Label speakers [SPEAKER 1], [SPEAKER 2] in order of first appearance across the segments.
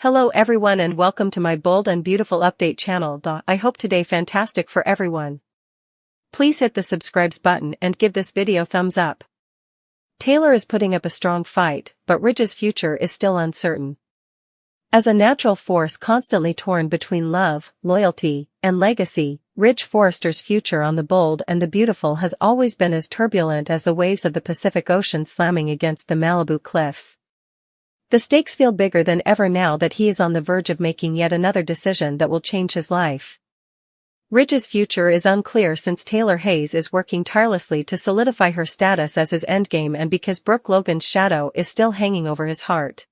[SPEAKER 1] Hello everyone and welcome to my bold and beautiful update channel. I hope today fantastic for everyone. Please hit the subscribes button and give this video thumbs up. Taylor is putting up a strong fight, but Ridge's future is still uncertain. As a natural force constantly torn between love, loyalty, and legacy, Ridge Forrester's future on the bold and the beautiful has always been as turbulent as the waves of the Pacific Ocean slamming against the Malibu cliffs. The stakes feel bigger than ever now that he is on the verge of making yet another decision that will change his life. Ridge's future is unclear since Taylor Hayes is working tirelessly to solidify her status as his endgame and because Brooke Logan's shadow is still hanging over his heart.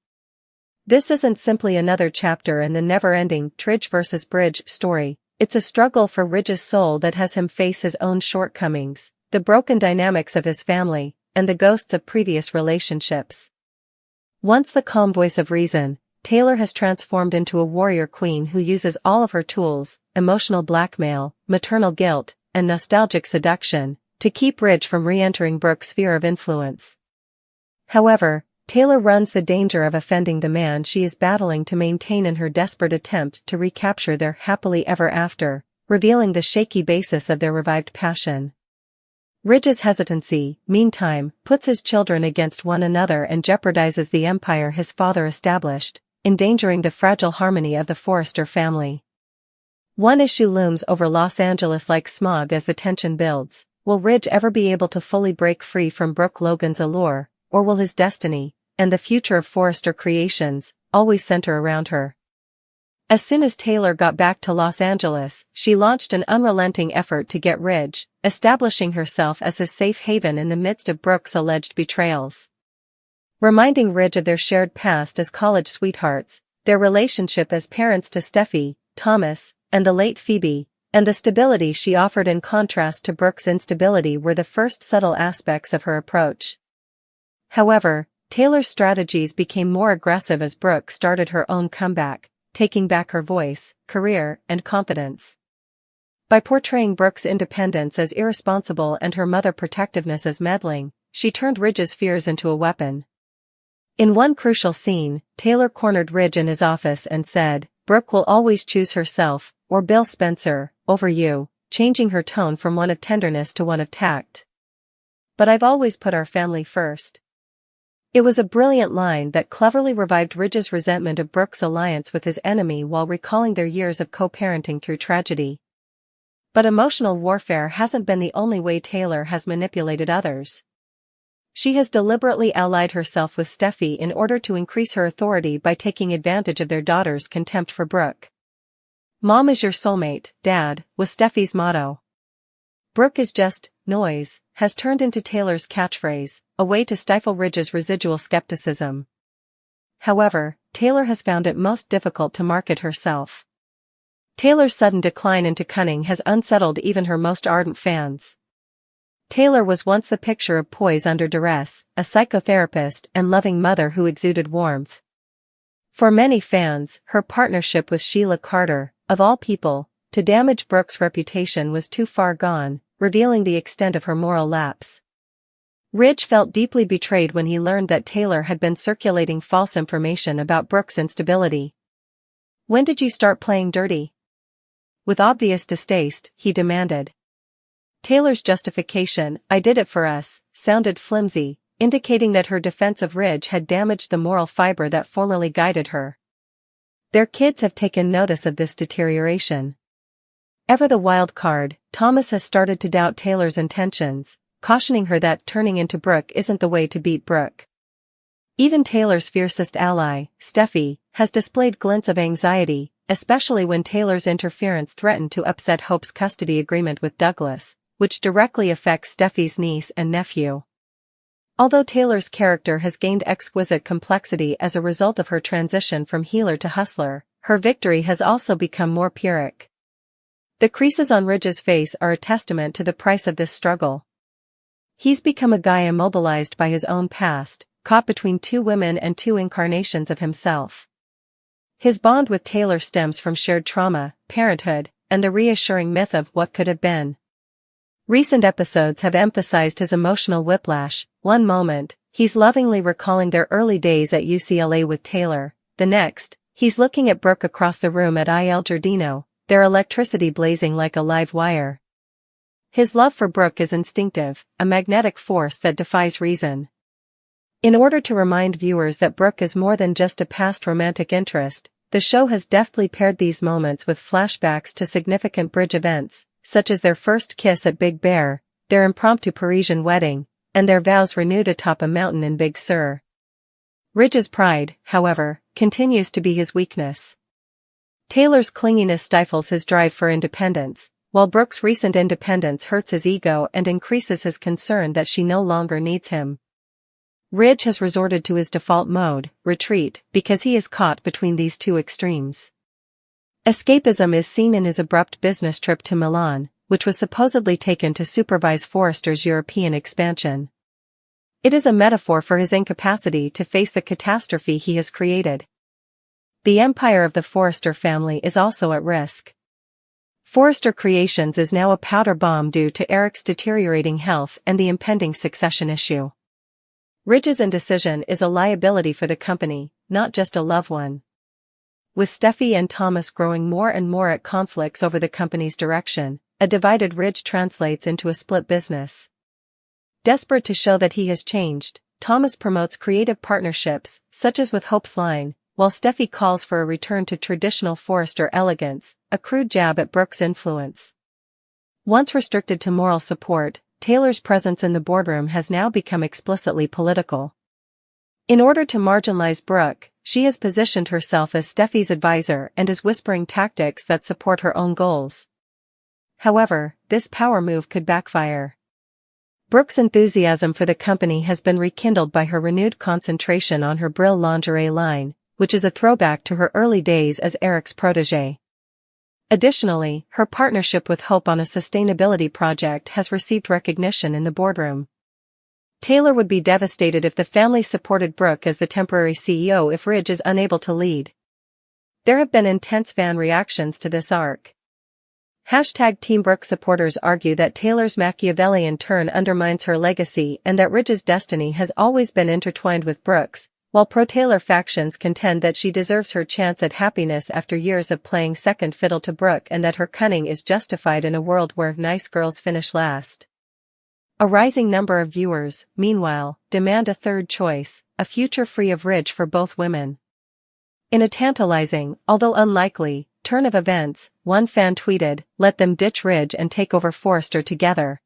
[SPEAKER 1] This isn't simply another chapter in the never-ending Ridge vs. Bridge story, it's a struggle for Ridge's soul that has him face his own shortcomings, the broken dynamics of his family, and the ghosts of previous relationships. Once the calm voice of reason, Taylor has transformed into a warrior queen who uses all of her tools, emotional blackmail, maternal guilt, and nostalgic seduction, to keep Ridge from re-entering Brooke's sphere of influence. However, Taylor runs the danger of offending the man she is battling to maintain in her desperate attempt to recapture their happily ever after, revealing the shaky basis of their revived passion. Ridge's hesitancy, meantime, puts his children against one another and jeopardizes the empire his father established, endangering the fragile harmony of the Forrester family. One issue looms over Los Angeles like smog as the tension builds. Will Ridge ever be able to fully break free from Brooke Logan's allure, or will his destiny, and the future of Forrester Creations, always center around her? As soon as Taylor got back to Los Angeles, she launched an unrelenting effort to get Ridge, establishing herself as his safe haven in the midst of Brooke's alleged betrayals. Reminding Ridge of their shared past as college sweethearts, their relationship as parents to Steffy, Thomas, and the late Phoebe, and the stability she offered in contrast to Brooke's instability were the first subtle aspects of her approach. However, Taylor's strategies became more aggressive as Brooke started her own comeback, taking back her voice, career, and confidence. By portraying Brooke's independence as irresponsible and her mother protectiveness as meddling, she turned Ridge's fears into a weapon. In one crucial scene, Taylor cornered Ridge in his office and said, "Brooke will always choose herself, or Bill Spencer, over you," changing her tone from one of tenderness to one of tact. "But I've always put our family first." It was a brilliant line that cleverly revived Ridge's resentment of Brooke's alliance with his enemy while recalling their years of co-parenting through tragedy. But emotional warfare hasn't been the only way Taylor has manipulated others. She has deliberately allied herself with Steffy in order to increase her authority by taking advantage of their daughter's contempt for Brooke. "Mom is your soulmate, Dad," was Steffy's motto. "Brooke is just noise," has turned into Taylor's catchphrase, a way to stifle Ridge's residual skepticism. However, Taylor has found it most difficult to market herself. Taylor's sudden decline into cunning has unsettled even her most ardent fans. Taylor was once the picture of poise under duress, a psychotherapist and loving mother who exuded warmth. For many fans, her partnership with Sheila, of all people, to damage Brooke's reputation was too far gone, revealing the extent of her moral lapse. Ridge felt deeply betrayed when he learned that Taylor had been circulating false information about Brooke's instability. "When did you start playing dirty?" With obvious distaste, he demanded. Taylor's justification, "I did it for us," sounded flimsy, indicating that her defense of Ridge had damaged the moral fiber that formerly guided her. Their kids have taken notice of this deterioration. Ever the wild card, Thomas has started to doubt Taylor's intentions, cautioning her that turning into Brooke isn't the way to beat Brooke. Even Taylor's fiercest ally, Steffy, has displayed glints of anxiety, especially when Taylor's interference threatened to upset Hope's custody agreement with Douglas, which directly affects Steffy's niece and nephew. Although Taylor's character has gained exquisite complexity as a result of her transition from healer to hustler, her victory has also become more pyrrhic. The creases on Ridge's face are a testament to the price of this struggle. He's become a guy immobilized by his own past, caught between two women and two incarnations of himself. His bond with Taylor stems from shared trauma, parenthood, and the reassuring myth of what could have been. Recent episodes have emphasized his emotional whiplash. One moment, he's lovingly recalling their early days at UCLA with Taylor. The next, He's looking at Brooke across the room at Il Giardino, their electricity blazing like a live wire. His love for Brooke is instinctive, a magnetic force that defies reason. In order to remind viewers that Brooke is more than just a past romantic interest, the show has deftly paired these moments with flashbacks to significant bridge events, such as their first kiss at Big Bear, their impromptu Parisian wedding, and their vows renewed atop a mountain in Big Sur. Ridge's pride, however, continues to be his weakness. Taylor's clinginess stifles his drive for independence, while Brooke's recent independence hurts his ego and increases his concern that she no longer needs him. Ridge has resorted to his default mode, retreat, because he is caught between these two extremes. Escapism is seen in his abrupt business trip to Milan, which was supposedly taken to supervise Forrester's European expansion. It is a metaphor for his incapacity to face the catastrophe he has created. The empire of the Forrester family is also at risk. Forrester Creations is now a powder bomb due to Eric's deteriorating health and the impending succession issue. Ridge's indecision is a liability for the company, not just a love one. With Steffy and Thomas growing more and more at conflicts over the company's direction, a divided Ridge translates into a split business. Desperate to show that he has changed, Thomas promotes creative partnerships, such as with Hope's Line, while Steffy calls for a return to traditional Forrester elegance, a crude jab at Brooke's influence. Once restricted to moral support, Taylor's presence in the boardroom has now become explicitly political. In order to marginalize Brooke, she has positioned herself as Steffy's advisor and is whispering tactics that support her own goals. However, this power move could backfire. Brooke's enthusiasm for the company has been rekindled by her renewed concentration on her Brill lingerie line, which is a throwback to her early days as Eric's protégé. Additionally, her partnership with Hope on a sustainability project has received recognition in the boardroom. Taylor would be devastated if the family supported Brooke as the temporary CEO if Ridge is unable to lead. There have been intense fan reactions to this arc. #Team Brooke supporters argue that Taylor's Machiavellian turn undermines her legacy and that Ridge's destiny has always been intertwined with Brooke's, while pro-Taylor factions contend that she deserves her chance at happiness after years of playing second fiddle to Brooke and that her cunning is justified in a world where nice girls finish last. A rising number of viewers, meanwhile, demand a third choice, a future free of Ridge for both women. In a tantalizing, although unlikely, turn of events, one fan tweeted, "Let them ditch Ridge and take over Forrester together."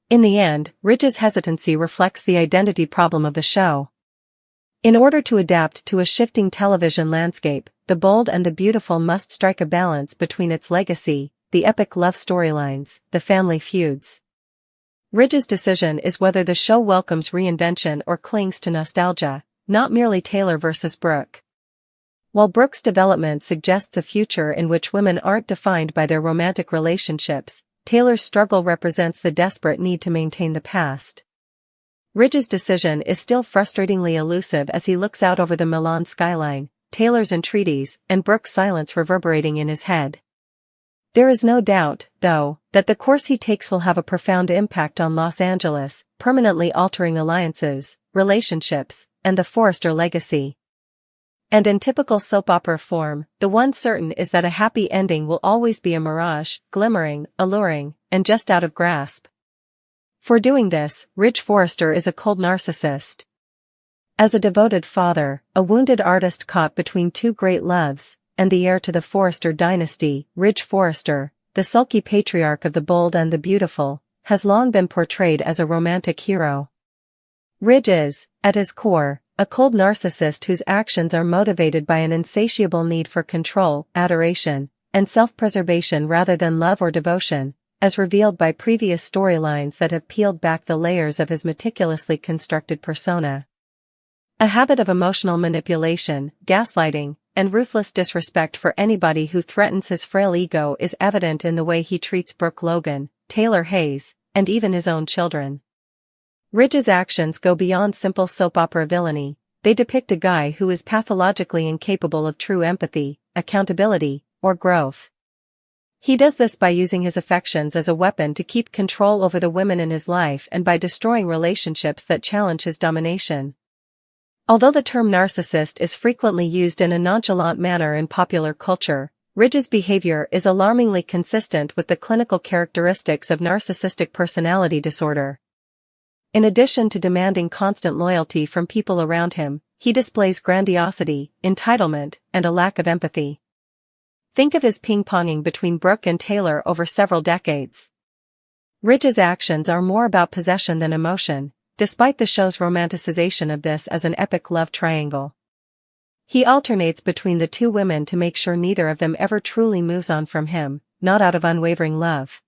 [SPEAKER 1] In the end, Ridge's hesitancy reflects the identity problem of the show. In order to adapt to a shifting television landscape, The Bold and the Beautiful must strike a balance between its legacy, the epic love storylines, the family feuds. Ridge's decision is whether the show welcomes reinvention or clings to nostalgia, not merely Taylor versus Brooke. While Brooke's development suggests a future in which women aren't defined by their romantic relationships, Taylor's struggle represents the desperate need to maintain the past. Ridge's decision is still frustratingly elusive as he looks out over the Milan skyline, Taylor's entreaties, and Brooke's silence reverberating in his head. There is no doubt, though, that the course he takes will have a profound impact on Los Angeles, permanently altering alliances, relationships, and the Forrester legacy. And in typical soap opera form, the one certain is that a happy ending will always be a mirage, glimmering, alluring, and just out of grasp. For doing this, Ridge Forrester is a cold narcissist. As a devoted father, a wounded artist caught between two great loves, and the heir to the Forrester dynasty, Ridge Forrester, the sulky patriarch of The Bold and the Beautiful, has long been portrayed as a romantic hero. Ridge is, at his core, a cold narcissist whose actions are motivated by an insatiable need for control, adoration, and self-preservation rather than love or devotion, as revealed by previous storylines that have peeled back the layers of his meticulously constructed persona. A habit of emotional manipulation, gaslighting, and ruthless disrespect for anybody who threatens his frail ego is evident in the way he treats Brooke Logan, Taylor Hayes, and even his own children. Ridge's actions go beyond simple soap opera villainy. They depict a guy who is pathologically incapable of true empathy, accountability, or growth. He does this by using his affections as a weapon to keep control over the women in his life and by destroying relationships that challenge his domination. Although the term narcissist is frequently used in a nonchalant manner in popular culture, Ridge's behavior is alarmingly consistent with the clinical characteristics of narcissistic personality disorder. In addition to demanding constant loyalty from people around him, he displays grandiosity, entitlement, and a lack of empathy. Think of his ping-ponging between Brooke and Taylor over several decades. Ridge's actions are more about possession than emotion, despite the show's romanticization of this as an epic love triangle. He alternates between the two women to make sure neither of them ever truly moves on from him, not out of unwavering love.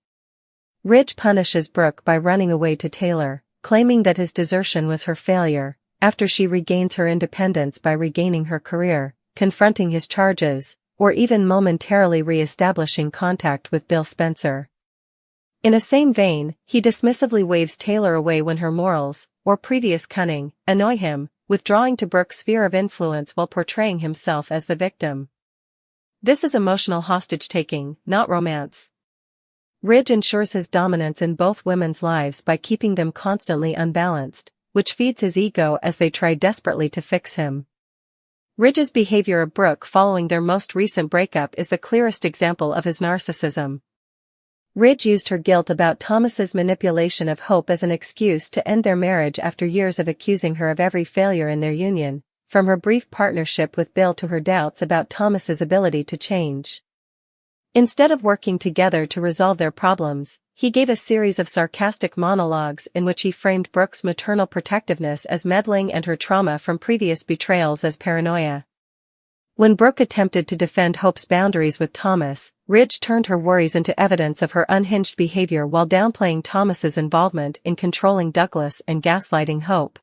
[SPEAKER 1] Ridge punishes Brooke by running away to Taylor, claiming that his desertion was her failure, after she regains her independence by regaining her career, confronting his charges, or even momentarily re-establishing contact with Bill Spencer. In a same vein, he dismissively waves Taylor away when her morals, or previous cunning, annoy him, withdrawing to Brooke's sphere of influence while portraying himself as the victim. This is emotional hostage-taking, not romance. Ridge ensures his dominance in both women's lives by keeping them constantly unbalanced, which feeds his ego as they try desperately to fix him. Ridge's behavior of Brooke following their most recent breakup is the clearest example of his narcissism. Ridge used her guilt about Thomas's manipulation of Hope as an excuse to end their marriage after years of accusing her of every failure in their union, from her brief partnership with Bill to her doubts about Thomas's ability to change. Instead of working together to resolve their problems, he gave a series of sarcastic monologues in which he framed Brooke's maternal protectiveness as meddling and her trauma from previous betrayals as paranoia. When Brooke attempted to defend Hope's boundaries with Thomas, Ridge turned her worries into evidence of her unhinged behavior while downplaying Thomas's involvement in controlling Douglas and gaslighting Hope.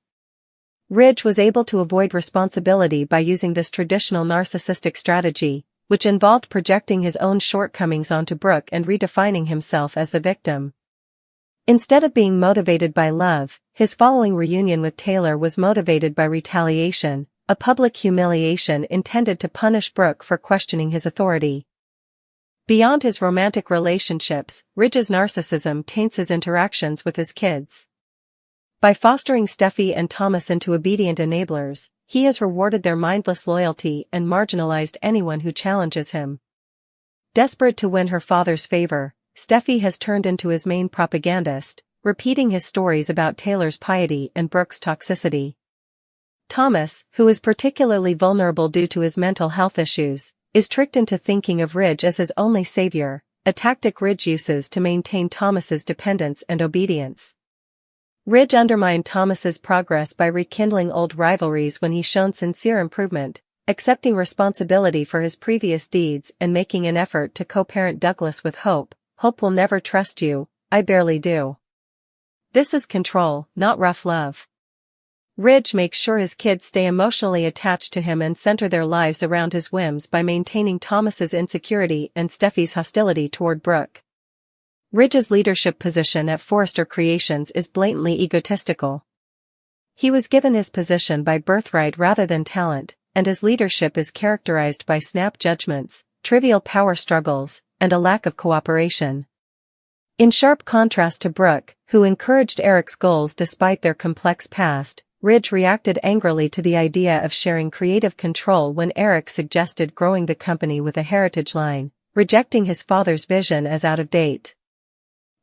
[SPEAKER 1] Ridge was able to avoid responsibility by using this traditional narcissistic strategy, which involved projecting his own shortcomings onto Brooke and redefining himself as the victim. Instead of being motivated by love, his following reunion with Taylor was motivated by retaliation, a public humiliation intended to punish Brooke for questioning his authority. Beyond his romantic relationships, Ridge's narcissism taints his interactions with his kids. By fostering Steffy and Thomas into obedient enablers, he has rewarded their mindless loyalty and marginalized anyone who challenges him. Desperate to win her father's favor, Steffy has turned into his main propagandist, repeating his stories about Taylor's piety and Brooke's toxicity. Thomas, who is particularly vulnerable due to his mental health issues, is tricked into thinking of Ridge as his only savior, a tactic Ridge uses to maintain Thomas's dependence and obedience. Ridge undermined Thomas's progress by rekindling old rivalries when he's shown sincere improvement, accepting responsibility for his previous deeds and making an effort to co-parent Douglas with Hope. Hope will never trust you, I barely do. This is control, not rough love. Ridge makes sure his kids stay emotionally attached to him and center their lives around his whims by maintaining Thomas's insecurity and Steffy's hostility toward Brooke. Ridge's leadership position at Forrester Creations is blatantly egotistical. He was given his position by birthright rather than talent, and his leadership is characterized by snap judgments, trivial power struggles, and a lack of cooperation. In sharp contrast to Brooke, who encouraged Eric's goals despite their complex past, Ridge reacted angrily to the idea of sharing creative control when Eric suggested growing the company with a heritage line, rejecting his father's vision as out of date.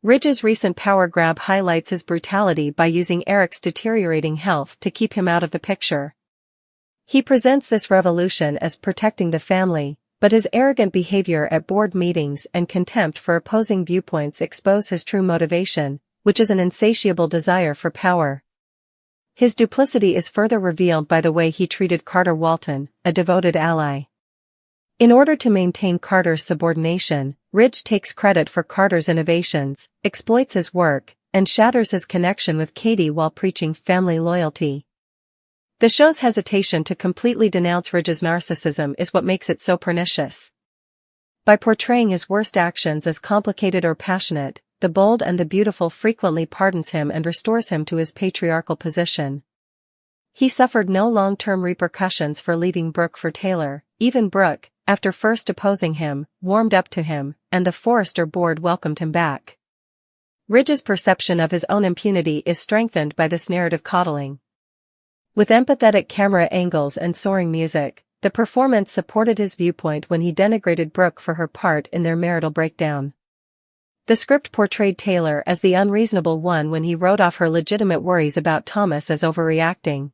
[SPEAKER 1] Ridge's recent power grab highlights his brutality by using Eric's deteriorating health to keep him out of the picture. He presents this revolution as protecting the family, but his arrogant behavior at board meetings and contempt for opposing viewpoints expose his true motivation, which is an insatiable desire for power. His duplicity is further revealed by the way he treated Carter Walton, a devoted ally. In order to maintain Carter's subordination, Ridge takes credit for Carter's innovations, exploits his work, and shatters his connection with Katie while preaching family loyalty. The show's hesitation to completely denounce Ridge's narcissism is what makes it so pernicious. By portraying his worst actions as complicated or passionate, the bold and the beautiful frequently pardons him and restores him to his patriarchal position. He suffered no long-term repercussions for leaving Brooke for Taylor. Even Brooke, after first opposing him, warmed up to him, and the Forrester board welcomed him back. Ridge's perception of his own impunity is strengthened by this narrative coddling. With empathetic camera angles and soaring music, the performance supported his viewpoint when he denigrated Brooke for her part in their marital breakdown. The script portrayed Taylor as the unreasonable one when he wrote off her legitimate worries about Thomas as overreacting.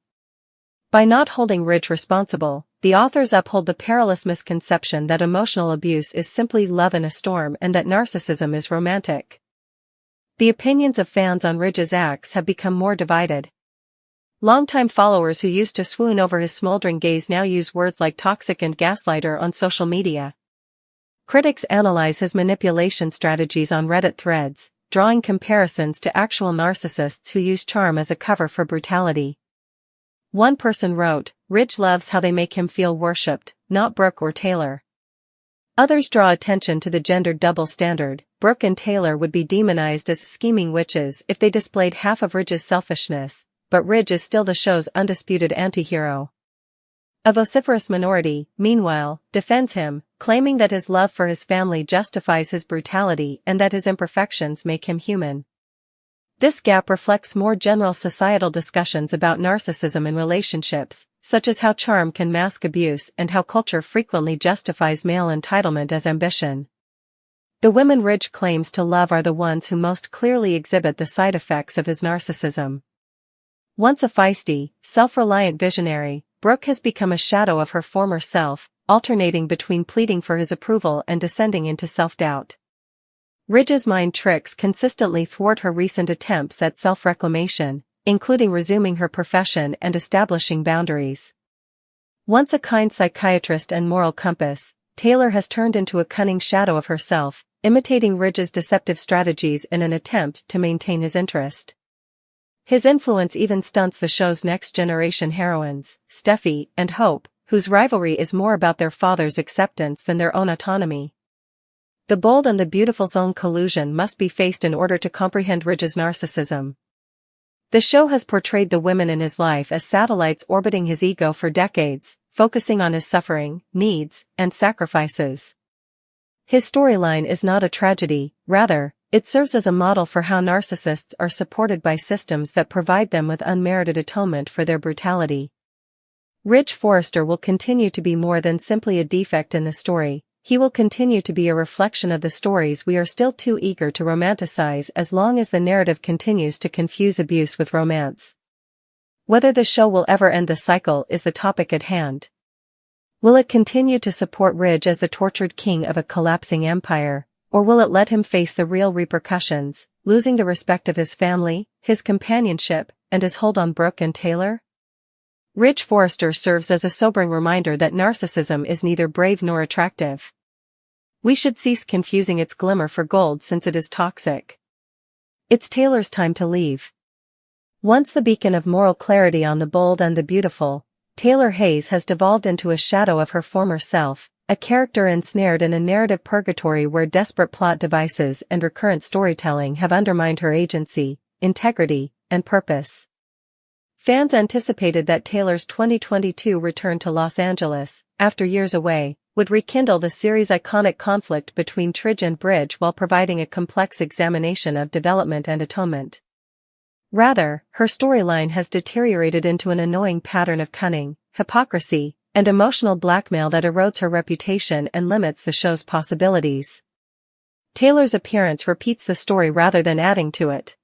[SPEAKER 1] By not holding Ridge responsible, the authors uphold the perilous misconception that emotional abuse is simply love in a storm and that narcissism is romantic. The opinions of fans on Ridge's acts have become more divided. Longtime followers who used to swoon over his smoldering gaze now use words like toxic and gaslighter on social media. Critics analyze his manipulation strategies on Reddit threads, drawing comparisons to actual narcissists who use charm as a cover for brutality. One person wrote, "Ridge loves how they make him feel worshipped, not Brooke or Taylor." Others draw attention to the gendered double standard. Brooke and Taylor would be demonized as scheming witches if they displayed half of Ridge's selfishness, but Ridge is still the show's undisputed anti-hero. A vociferous minority, meanwhile, defends him, claiming that his love for his family justifies his brutality and that his imperfections make him human. This gap reflects more general societal discussions about narcissism in relationships, such as how charm can mask abuse and how culture frequently justifies male entitlement as ambition. The women Ridge claims to love are the ones who most clearly exhibit the side effects of his narcissism. Once a feisty, self-reliant visionary, Brooke has become a shadow of her former self, alternating between pleading for his approval and descending into self-doubt. Ridge's mind tricks consistently thwart her recent attempts at self-reclamation, including resuming her profession and establishing boundaries. Once a kind psychiatrist and moral compass, Taylor has turned into a cunning shadow of herself, imitating Ridge's deceptive strategies in an attempt to maintain his interest. His influence even stunts the show's next-generation heroines, Steffy and Hope, whose rivalry is more about their father's acceptance than their own autonomy. The Bold and the Beautiful's own collusion must be faced in order to comprehend Ridge's narcissism. The show has portrayed the women in his life as satellites orbiting his ego for decades, focusing on his suffering, needs, and sacrifices. His storyline is not a tragedy, rather, it serves as a model for how narcissists are supported by systems that provide them with unmerited atonement for their brutality. Ridge Forrester will continue to be more than simply a defect in the story. He will continue to be a reflection of the stories we are still too eager to romanticize as long as the narrative continues to confuse abuse with romance. Whether the show will ever end the cycle is the topic at hand. Will it continue to support Ridge as the tortured king of a collapsing empire, or will it let him face the real repercussions, losing the respect of his family, his companionship, and his hold on Brooke and Taylor? Ridge Forrester serves as a sobering reminder that narcissism is neither brave nor attractive. We should cease confusing its glimmer for gold since it is toxic. It's Taylor's time to leave. Once the beacon of moral clarity on The Bold and the Beautiful, Taylor Hayes has devolved into a shadow of her former self, a character ensnared in a narrative purgatory where desperate plot devices and recurrent storytelling have undermined her agency, integrity, and purpose. Fans anticipated that Taylor's 2022 return to Los Angeles, after years away, would rekindle the series' iconic conflict between Ridge and Bridge while providing a complex examination of development and atonement. Rather, her storyline has deteriorated into an annoying pattern of cunning, hypocrisy, and emotional blackmail that erodes her reputation and limits the show's possibilities. Taylor's appearance repeats the story rather than adding to it.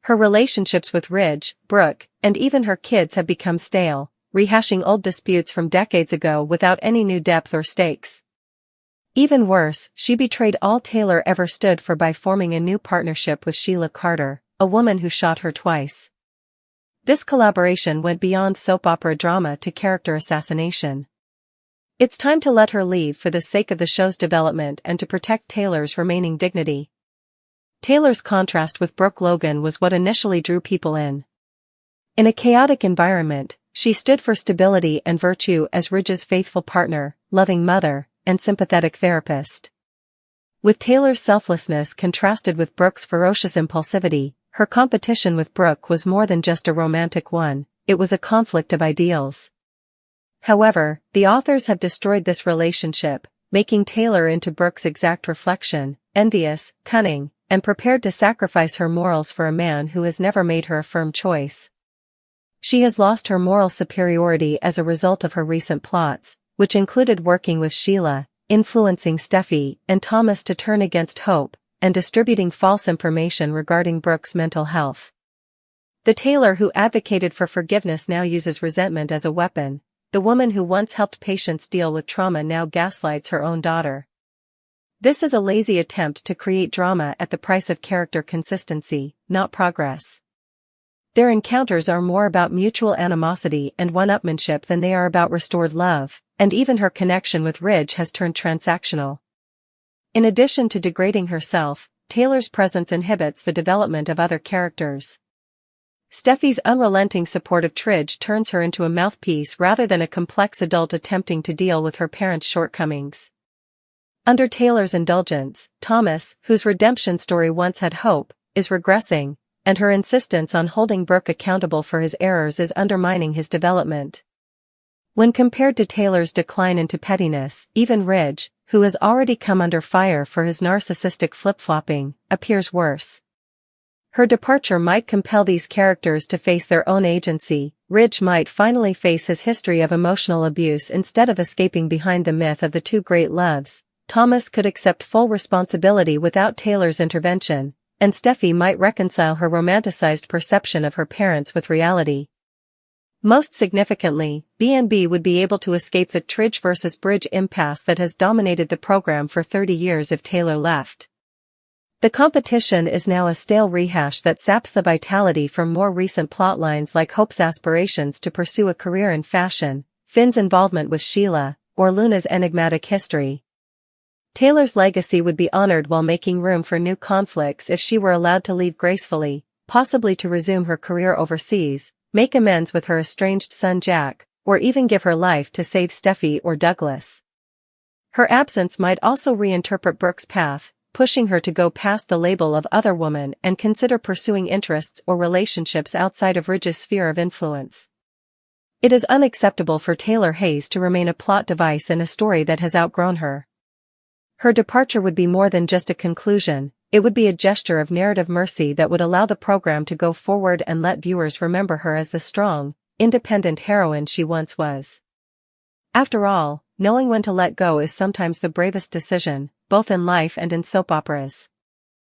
[SPEAKER 1] Her relationships with Ridge, Brooke, and even her kids have become stale, rehashing old disputes from decades ago without any new depth or stakes. Even worse, she betrayed all Taylor ever stood for by forming a new partnership with Sheila, a woman who shot her twice. This collaboration went beyond soap opera drama to character assassination. It's time to let her leave for the sake of the show's development and to protect Taylor's remaining dignity. Taylor's contrast with Brooke Logan was what initially drew people in. In a chaotic environment, she stood for stability and virtue as Ridge's faithful partner, loving mother, and sympathetic therapist. With Taylor's selflessness contrasted with Brooke's ferocious impulsivity, her competition with Brooke was more than just a romantic one, it was a conflict of ideals. However, the authors have destroyed this relationship, making Taylor into Brooke's exact reflection, envious, cunning, and prepared to sacrifice her morals for a man who has never made her a firm choice. She has lost her moral superiority as a result of her recent plots, which included working with Sheila, influencing Steffy and Thomas to turn against Hope, and distributing false information regarding Brooke's mental health. The tailor who advocated for forgiveness now uses resentment as a weapon. The woman who once helped patients deal with trauma now gaslights her own daughter. This is a lazy attempt to create drama at the price of character consistency, not progress. Their encounters are more about mutual animosity and one-upmanship than they are about restored love, and even her connection with Ridge has turned transactional. In addition to degrading herself, Taylor's presence inhibits the development of other characters. Steffy's unrelenting support of Ridge turns her into a mouthpiece rather than a complex adult attempting to deal with her parents' shortcomings. Under Taylor's indulgence, Thomas, whose redemption story once had hope, is regressing, and her insistence on holding Brooke accountable for his errors is undermining his development. When compared to Taylor's decline into pettiness, even Ridge, who has already come under fire for his narcissistic flip-flopping, appears worse. Her departure might compel these characters to face their own agency. Ridge might finally face his history of emotional abuse instead of escaping behind the myth of the two great loves. Thomas could accept full responsibility without Taylor's intervention, and Steffy might reconcile her romanticized perception of her parents with reality. Most significantly, B&B would be able to escape the Ridge versus Bridge impasse that has dominated the program for 30 years if Taylor left. The competition is now a stale rehash that saps the vitality from more recent plotlines like Hope's aspirations to pursue a career in fashion, Finn's involvement with Sheila, or Luna's enigmatic history. Taylor's legacy would be honored while making room for new conflicts if she were allowed to leave gracefully, possibly to resume her career overseas, make amends with her estranged son Jack, or even give her life to save Steffy or Douglas. Her absence might also reinterpret Brooke's path, pushing her to go past the label of other woman and consider pursuing interests or relationships outside of Ridge's sphere of influence. It is unacceptable for Taylor Hayes to remain a plot device in a story that has outgrown her. Her departure would be more than just a conclusion, it would be a gesture of narrative mercy that would allow the program to go forward and let viewers remember her as the strong, independent heroine she once was. After all, knowing when to let go is sometimes the bravest decision, both in life and in soap operas.